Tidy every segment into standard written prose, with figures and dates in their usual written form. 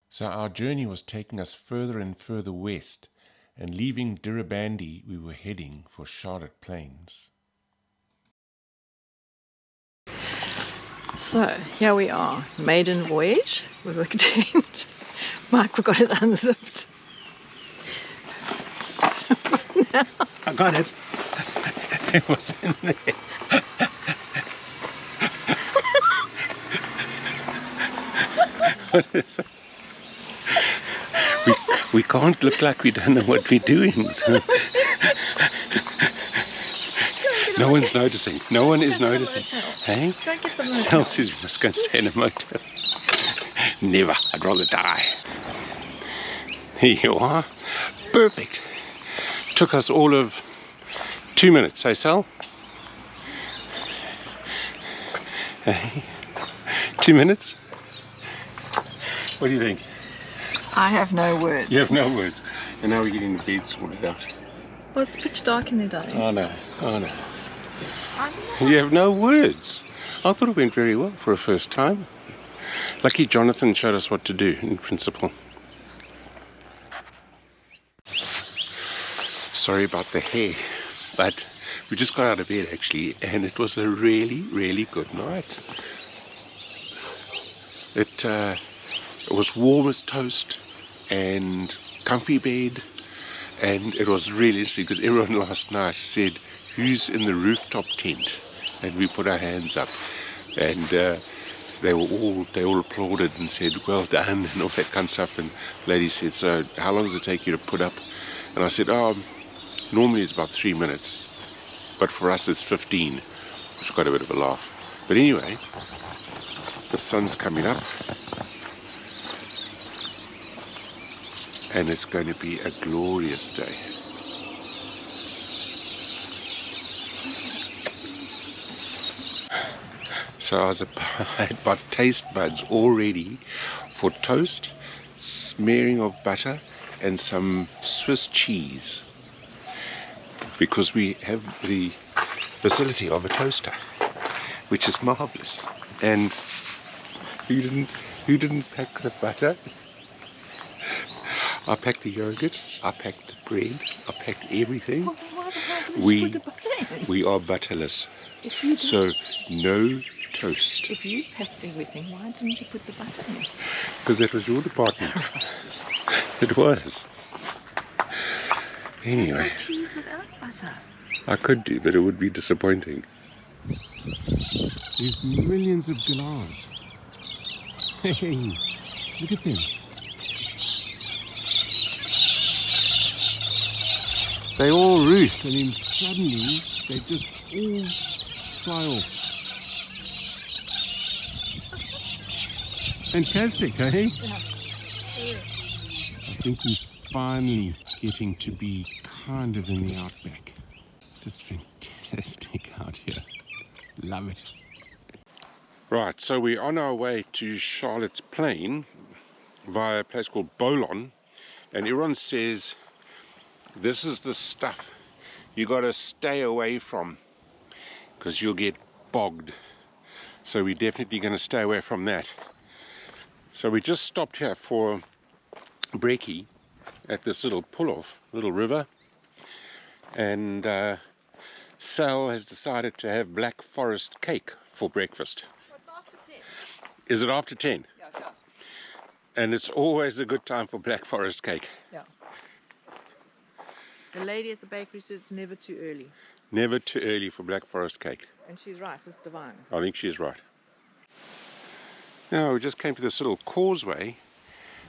So our journey was taking us further and further west, and leaving Dirrabandi, we were heading for Charlotte Plains. So here we are, maiden voyage with a tent. Mike forgot it unzipped. I got it. It was in there. What is that? We can't look like we don't know what we're doing. So. No one's noticing. No one is noticing. Hey? Go get the motel. Sal says we must go and stay in a motel. Never. I'd rather die. Here you are. Perfect. Took us all of 2 minutes, hey Sal? Hey. 2 minutes? What do you think? I have no words. You have no words. And now we're getting the bed sorted out. Well, it's pitch dark in there, darling. Oh no, oh no. I don't know. You have no words. I thought it went very well for a first time. Lucky Jonathan showed us what to do in principle. Sorry about the hair, but we just got out of bed actually, and it was a really, really good night. It was warm as toast and comfy bed, and it was really interesting because everyone last night said, who's in the rooftop tent? And we put our hands up, and they all applauded and said well done and all that kind of stuff. And the lady said, so how long does it take you to put up? And I said, oh, normally it's about 3 minutes, but for us it's 15, which is quite a bit of a laugh. But anyway, the sun's coming up, and it's going to be a glorious day. So I had my taste buds all ready for toast, smearing of butter, and some Swiss cheese, because we have the facility of a toaster, which is marvelous. And who didn't pack the butter? I packed the yogurt, I packed the bread, I packed everything. Well, why the hell didn't you put the butter in? We are butterless, If you did, so no toast. if you packed everything, why didn't you put the butter in? Because that was your department. It was. Anyway, Cheese without butter. I could do, but it would be disappointing. There's millions of galahs. Hey, look at them. They all roost, and then suddenly they just all fly off. Fantastic, eh? Yeah. I think we're finally getting to be kind of in the outback. This is fantastic out here. Love it. Right, so we're on our way to Charlotte's Plain via a place called Bollon, and everyone says this is the stuff you got to stay away from because you'll get bogged. So we're definitely going to stay away from that. So we just stopped here for brekkie at this little pull-off, little river, and Sal has decided to have black forest cake for breakfast. It's after 10. Is it after 10? Yeah, it does. And it's always a good time for black forest cake. Yeah. The lady at the bakery said it's never too early. Never too early for black forest cake. And she's right, it's divine. I think she's right. Now we just came to this little causeway,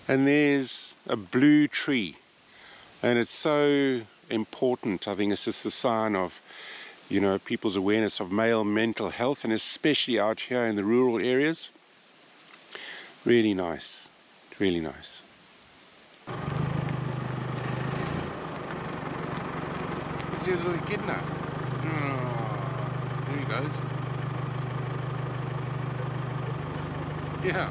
and there's a blue tree, and it's so important. I think it's just a sign of, you know, people's awareness of male mental health, and especially out here in the rural areas. Really nice, really nice. You see a little echidna? Oh, there he goes. Yeah.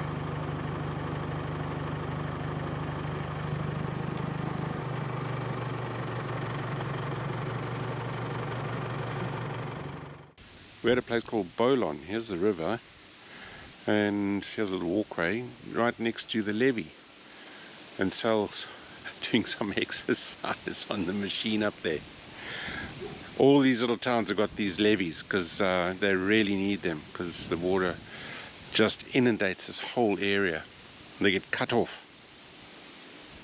We're at a place called Bollon. Here's the river, and here's a little walkway right next to the levee. and Sal's doing some exercise on the machine up there. All these little towns have got these levees because they really need them, because the water just inundates this whole area. They get cut off,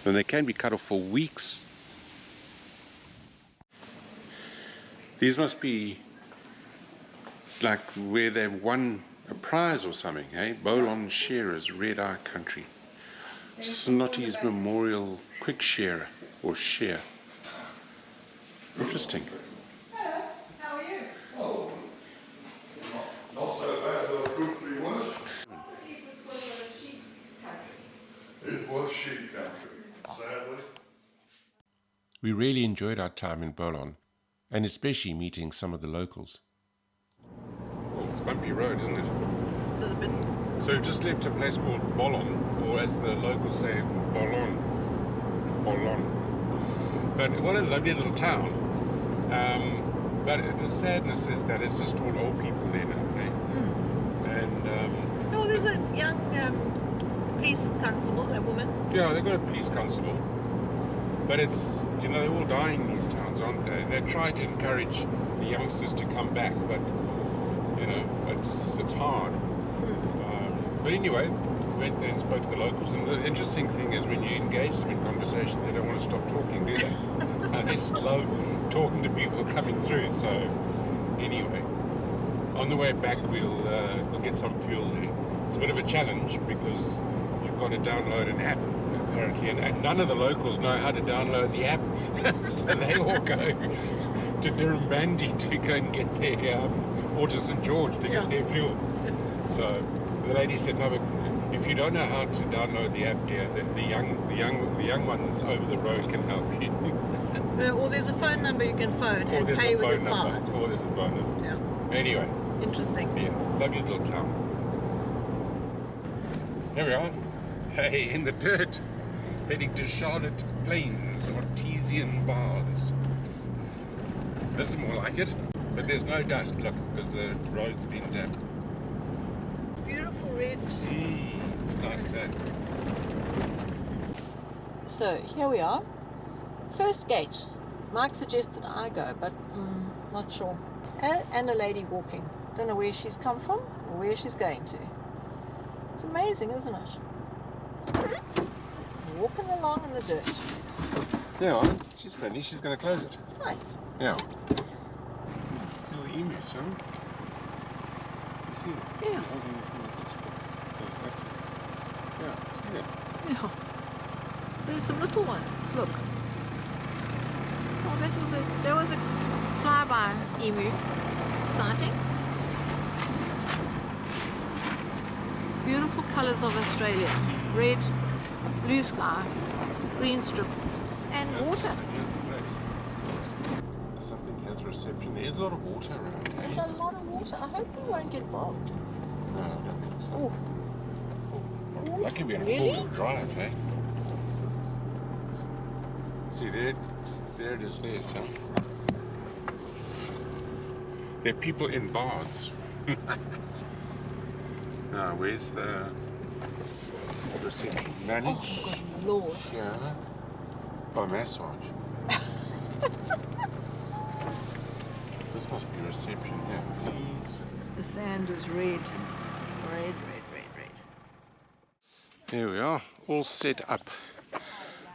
and they can be cut off for weeks. These must be like where they've won a prize or something, eh? Bollon shearers, red eye country. Snotty's Memorial quick shearer or shear. Interesting. How are you? Oh, not so bad, though it could be worse. It was sheep country, sadly. We really enjoyed our time in Bollon, and especially meeting some of the locals. Oh, it's a bumpy road, isn't it? So it's a bit. So we've just left a place called Bollon, or as the locals say, Bollon. Bollon. But what a lovely little town. But the sadness is that it's just all old people there now, eh? And Oh, there's a young police constable, a woman. yeah, they've got a police constable. But it's, you know, they're all dying in these towns, aren't they? They're trying to encourage the youngsters to come back, but, you know, it's hard. But anyway, we went there and spoke to the locals, and the interesting thing is when you engage them in conversation, they don't want to stop talking, do they? And they just love talking to people coming through. So anyway, on the way back we'll get some fuel there. It's a bit of a challenge because you've got to download an app apparently, and none of the locals know how to download the app. So they all go to Dirrambandi to go and get their or to St George to get their fuel. So the lady said, no, but if you don't know how to download the app, dear, the young ones over the road can help you. Or there's a phone number you can phone and pay with your card. Or there's a phone number. Yeah. Anyway. Interesting. Yeah, lovely little town. There we are. Hey, in the dirt. Heading to Charlotte Plains, Artesian Baths. This is more like it. But there's no dust, look, because the road's been damp. Beautiful red. It's nice, eh? So here we are. First gate. Mike suggested I go, but not sure. And a lady walking. Don't know where she's come from or where she's going to. It's amazing, isn't it? Walking along in the dirt. Yeah, she's friendly. She's going to close it. Nice. Yeah. See all the emus, huh? You see them? Yeah. Holding it from the display. Oh, that's it. Yeah, see them? Yeah. There's some little ones. Look. Oh, there was a flyby emu sighting. Beautiful colours of Australia. Red, blue sky, green strip, and water. Here's the place. Because I think it has reception. There's a lot of water around. Eh? There's a lot of water. I hope we won't get bogged. No, I don't think so. Oh. Lucky we're in Really? four-wheel drive, eh? See, there it is there, so. There are people in baths. Now, where's the reception? Manage? Oh, good Lord. Yeah. Oh, massage. This must be reception here, please. The sand is red. Red. There we are, all set up.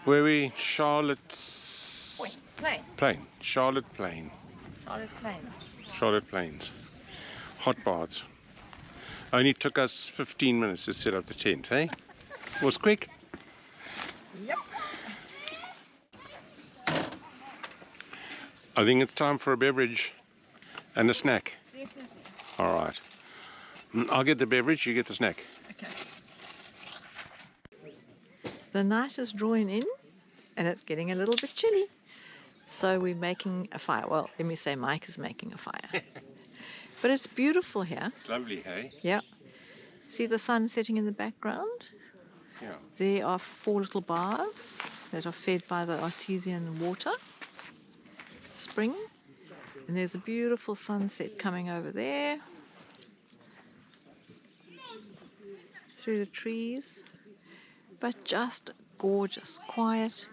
Where are we? Charlotte's... Wait, plain. Plain. Charlotte Plain. Charlotte Plains. Charlotte Plains. Hot baths. Only took us 15 minutes to set up the tent, eh? It was quick. Yep. I think it's time for a beverage and a snack. Definitely. All right. I'll get the beverage, you get the snack. Okay. The night is drawing in and it's getting a little bit chilly. So we're making a fire. Well, let me say Mike is making a fire. But it's beautiful here. It's lovely, hey? Yeah. See the sun setting in the background? Yeah. There are 4 little baths that are fed by the artesian water spring. And there's a beautiful sunset coming over there. Through the trees. But just gorgeous, quiet,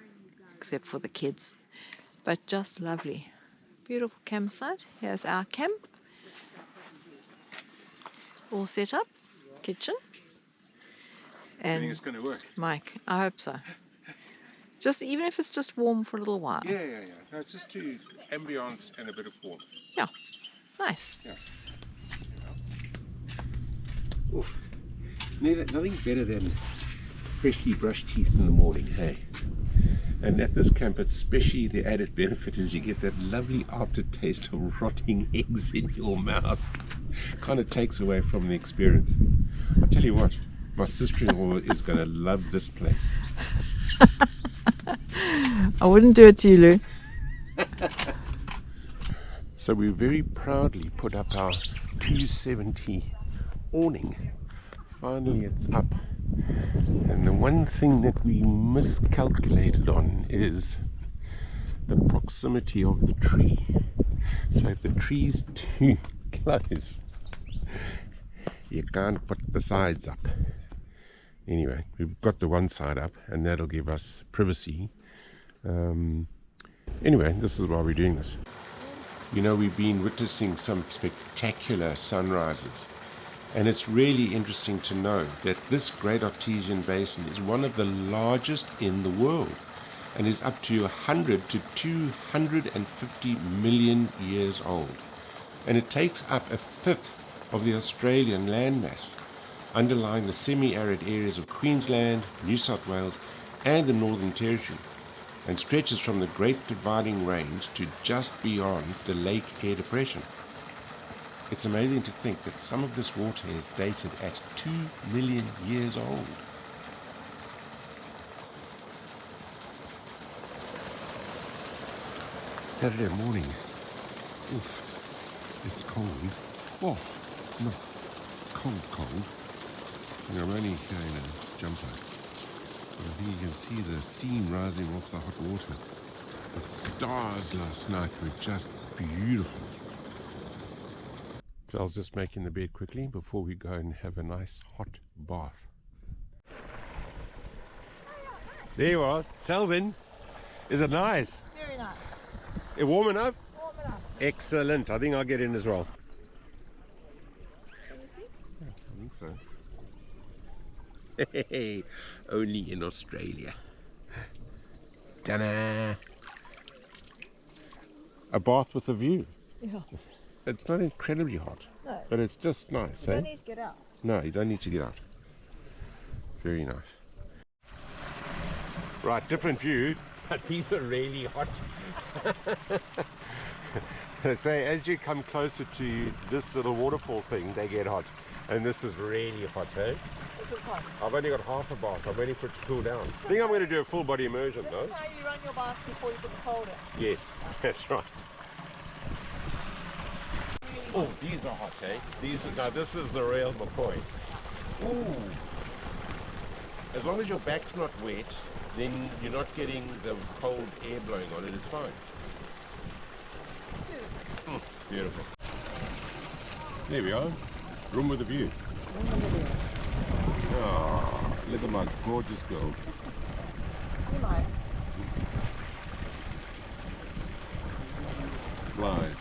except for the kids, but just lovely. Beautiful campsite. Here's our camp. All set up. Kitchen. I think And it's going to work. Mike, I hope so. Just even if it's just warm for a little while. Yeah. No, it's just to ambience and a bit of warmth. Yeah. Nice. Yeah. Oof. It's nothing better than freshly brushed teeth in the morning, hey? And at this camp, especially the added benefit is you get that lovely aftertaste of rotting eggs in your mouth. Kind of takes away from the experience. I'll tell you what, my sister-in-law is going to love this place. I wouldn't do it to you, Lou. So we very proudly put up our 270 awning. Finally it's up. And the one thing that we miscalculated on is the proximity of the tree. So if the tree's too close, you can't put the sides up. Anyway, we've got the one side up and that'll give us privacy. Anyway, this is why we're doing this. You know, we've been witnessing some spectacular sunrises. And it's really interesting to know that this great artesian basin is one of the largest in the world and is up to 100 to 250 million years old. And it takes up a fifth of the Australian landmass, underlying the semi-arid areas of Queensland, New South Wales and the Northern Territory, and stretches from the Great Dividing Range to just beyond the Lake Eyre Depression. It's amazing to think that some of this water is dated at 2 million years old. Saturday morning. Oof, it's cold. Oh, no, cold. And I'm only here in a jumper. And I think you can see the steam rising off the hot water. The stars last night were just beautiful. So I was just making the bed quickly before we go and have a nice hot bath. There you are, Sal's in. Is it nice? Very nice. It warm enough? Warm enough. Excellent. I think I'll get in as well. Can you see? Yeah, I think so. Hey, only in Australia. Ta-da! A bath with a view. Yeah. It's not incredibly hot, No. but it's just nice, You eh? don't need to get out. No, you don't need to get out. Very nice. Right, different view, but these are really hot. So as you come closer to this little waterfall thing, they get hot. And this is really hot, eh? This is hot. I've only got half a bath. I'm waiting for it to cool down. I think I'm going to do a full body immersion This though. is how you run your bath before you put the cold in. Yes, that's right. Oh, these are hot, eh? Now this is the real McCoy. Ooh. As long as your back's not wet, then you're not getting the cold air blowing on it, it's fine. Beautiful. There we are. Room with a view. Oh, look at my gorgeous girl. You might. Fly.